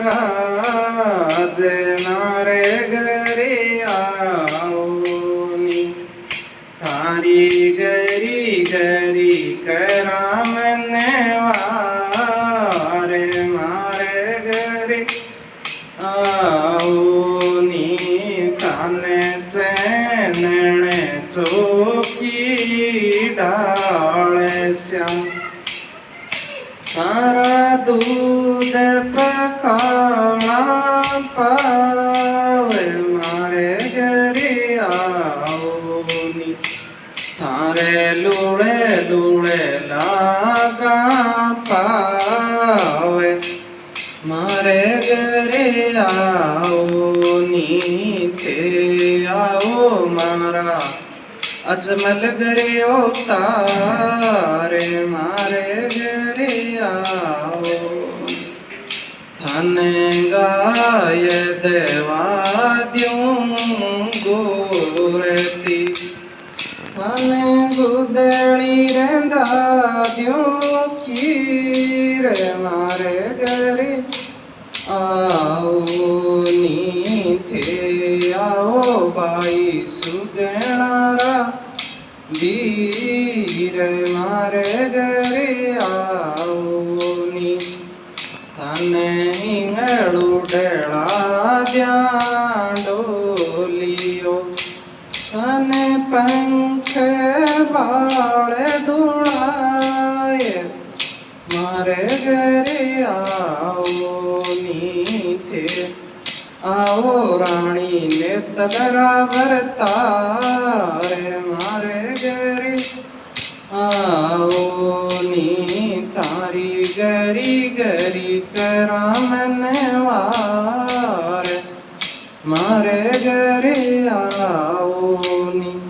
રાજ મારે ઘરે આવોની તારી ગરી ગરી કરામને વારે મારે ઘરે આવોની તાને ચેનણે ચોકી ડાળે શ્યામ તારા દૂધ પકાળા પાવે મારે ઘરે આવોની તારે લૂળે લૂળે લાગા પાવે મારે ઘરે આવોની તે આવો મારા અજમલ ઘરે તારે મારે ઘરે આવો ધન ગાય દેવા દ્યું ગોરતી ધન ગુદળી રેંદા દ્યું ખીર મારે ઘરે આવોની થે આવો બાઈ સુગણારા વીર મારે ઘરે આવોની તને ઈંગળુડેળા દ્યાં ડોલિયો તને પંખ વાળે ધૂળાય મારે ઘરે આવોની થે આવો રાણી ને તદરા વરતારે મારે ઘરે આવોની તારી ગરી ગરી કરામને વારે મારે ઘરે આવોની